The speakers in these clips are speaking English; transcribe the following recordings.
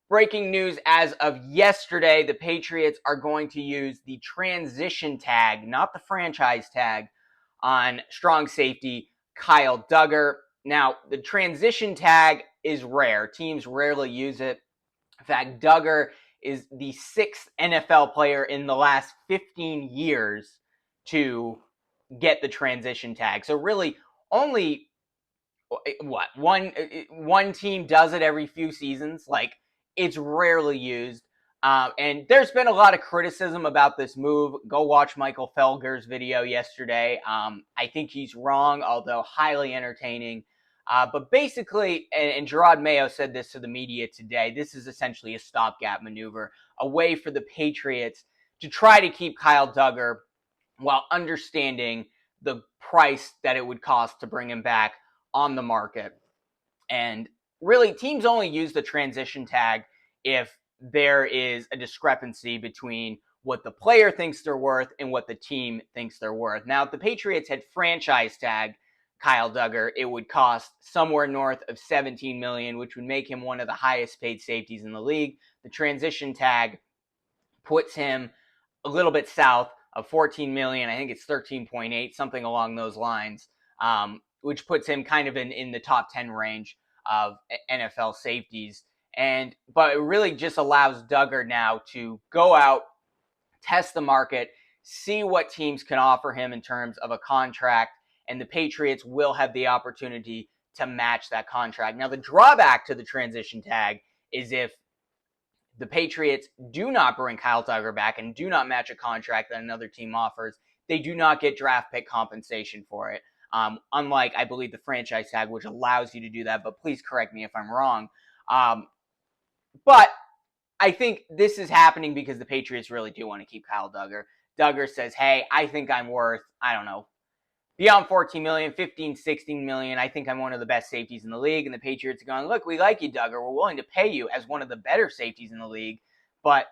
breaking news as of yesterday, the Patriots are going to use the transition tag, not the franchise tag, on strong safety Kyle Dugger. Now, the transition tag is rare. Teams rarely use it. In fact, Dugger is the 6th NFL player in the last 15 years to get the transition tag. So really, only one team does it every few seasons. Like, it's rarely used. And there's been a lot of criticism about this move. Go watch Michael Felger's video yesterday. I think he's wrong, although highly entertaining. But basically, and Gerard Mayo said this to the media today, this is essentially a stopgap maneuver, a way for the Patriots to try to keep Kyle Dugger while understanding the price that it would cost to bring him back on the market. And really, teams only use the transition tag if there is a discrepancy between what the player thinks they're worth and what the team thinks they're worth. Now, if the Patriots had franchise tagged Kyle Dugger, it would cost somewhere north of $17 million, which would make him one of the highest paid safeties in the league. The transition tag puts him a little bit south of $14 million. I think it's 13.8, something along those lines, which puts him kind of in the top 10 range of NFL safeties. But it really just allows Dugger now to go out, test the market, see what teams can offer him in terms of a contract, and the Patriots will have the opportunity to match that contract. Now, the drawback to the transition tag is if the Patriots do not bring Kyle Dugger back and do not match a contract that another team offers, they do not get draft pick compensation for it. Unlike, I believe, the franchise tag, which allows you to do that, but please correct me if I'm wrong. But I think this is happening because the Patriots really do want to keep Kyle Dugger. Dugger says, hey, I think I'm worth, I don't know, beyond 14 million, 15, 16 million. I think I'm one of the best safeties in the league. And the Patriots are going, look, we like you, Dugger. We're willing to pay you as one of the better safeties in the league. But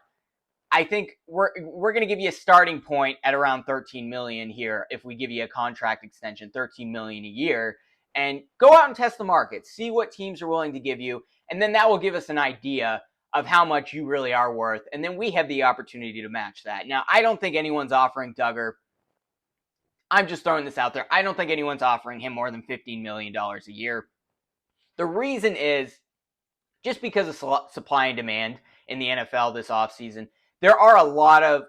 I think we're going to give you a starting point at around 13 million here if we give you a contract extension, 13 million a year. And go out and test the market. See what teams are willing to give you. And then that will give us an idea of how much you really are worth. And then we have the opportunity to match that. Now, I don't think anyone's offering Dugger, I'm just throwing this out there, I don't think anyone's offering him more than $15 million a year. The reason is just because of supply and demand in the NFL this offseason. There are a lot of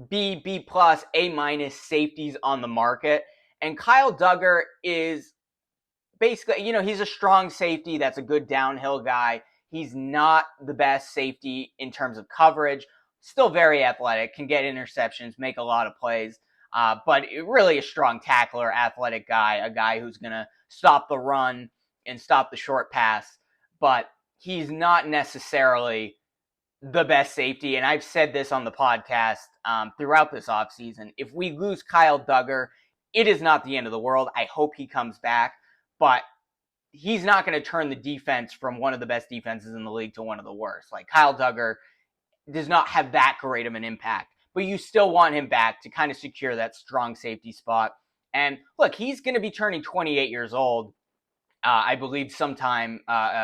B+, A- safeties on the market. And Kyle Dugger is basically, he's a strong safety. That's a good downhill guy. He's not the best safety in terms of coverage. Still very athletic, can get interceptions, make a lot of plays. But really a strong tackler, athletic guy, a guy who's going to stop the run and stop the short pass. But he's not necessarily the best safety. And I've said this on the podcast throughout this offseason. If we lose Kyle Dugger, it is not the end of the world. I hope he comes back. But he's not going to turn the defense from one of the best defenses in the league to one of the worst. Like, Kyle Dugger does not have that great of an impact. But you still want him back to kind of secure that strong safety spot. And look, he's going to be turning 28 years old, I believe, sometime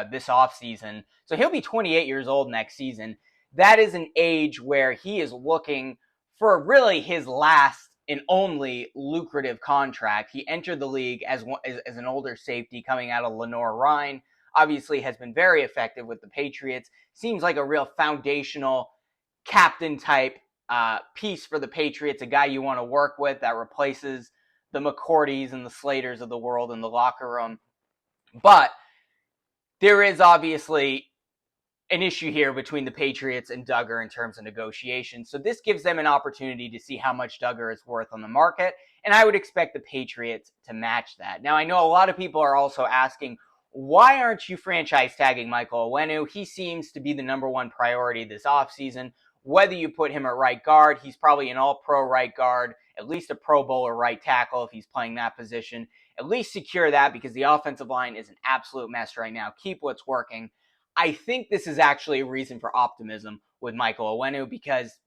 this offseason. So he'll be 28 years old next season. That is an age where he is looking for really his last and only lucrative contract. He entered the league as an older safety coming out of Lenore-Rhine. Obviously has been very effective with the Patriots. Seems like a real foundational captain type piece for the Patriots, a guy you want to work with that replaces the McCourtys and the Slaters of the world in the locker room. But there is obviously an issue here between the Patriots and Dugger in terms of negotiations. So this gives them an opportunity to see how much Dugger is worth on the market. And I would expect the Patriots to match that. Now, I know a lot of people are also asking, why aren't you franchise tagging Michael Onwenu? He seems to be the number one priority this offseason. Whether you put him at right guard, he's probably an all-pro right guard, at least a Pro Bowler right tackle if he's playing that position. At least secure that because the offensive line is an absolute mess right now. Keep what's working. I think this is actually a reason for optimism with Michael Onwenu because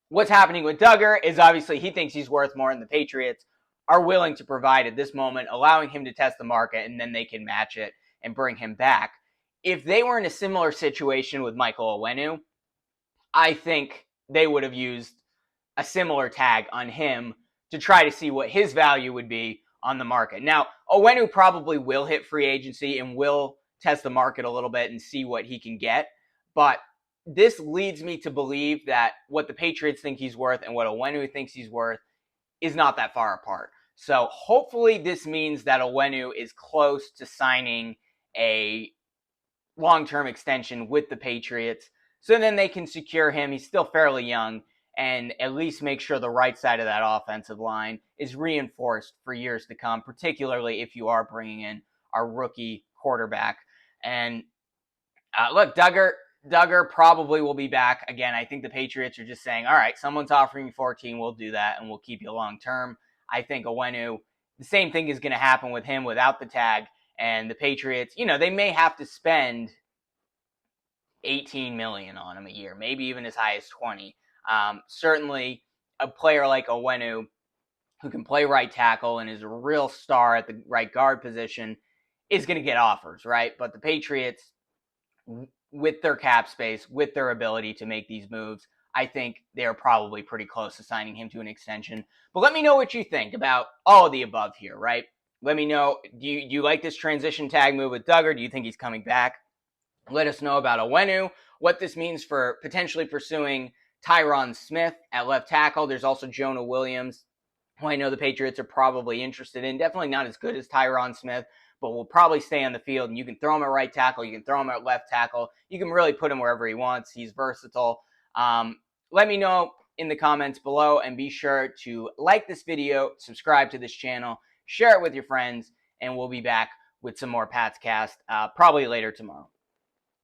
what's happening with Dugger is obviously he thinks he's worth more, and the Patriots are willing to provide at this moment, allowing him to test the market, and then they can match it and bring him back. if they were in a similar situation with Michael Onwenu, I think they would have used a similar tag on him to try to see what his value would be on the market. Now, Onwenu probably will hit free agency and will test the market a little bit and see what he can get. But this leads me to believe that what the Patriots think he's worth and what Onwenu thinks he's worth is not that far apart. So hopefully this means that Onwenu is close to signing a long-term extension with the Patriots, so then they can secure him. He's still fairly young, and at least make sure the right side of that offensive line is reinforced for years to come, particularly if you are bringing in our rookie quarterback. And look, Duggar probably will be back again. I think the Patriots are just saying, all right, someone's offering you 14, we'll do that, and we'll keep you long term. I think Onwenu, the same thing is going to happen with him without the tag. And the Patriots, they may have to spend $18 million on him a year, maybe even as high as 20. Certainly, a player like Onwenu, who can play right tackle and is a real star at the right guard position, is going to get offers, right? But the Patriots, with their cap space, with their ability to make these moves, I think they're probably pretty close to signing him to an extension. But let me know what you think about all of the above here, right? Let me know, do you like this transition tag move with Duggar? Do you think he's coming back? Let us know about Onwenu, what this means for potentially pursuing Tyron Smith at left tackle. There's also Jonah Williams, who I know the Patriots are probably interested in. Definitely not as good as Tyron Smith, but will probably stay on the field. And you can throw him at right tackle. You can throw him at left tackle. You can really put him wherever he wants. He's versatile. Let me know in the comments below, and be sure to like this video, subscribe to this channel, share it with your friends, and we'll be back with some more PatsCast probably later tomorrow.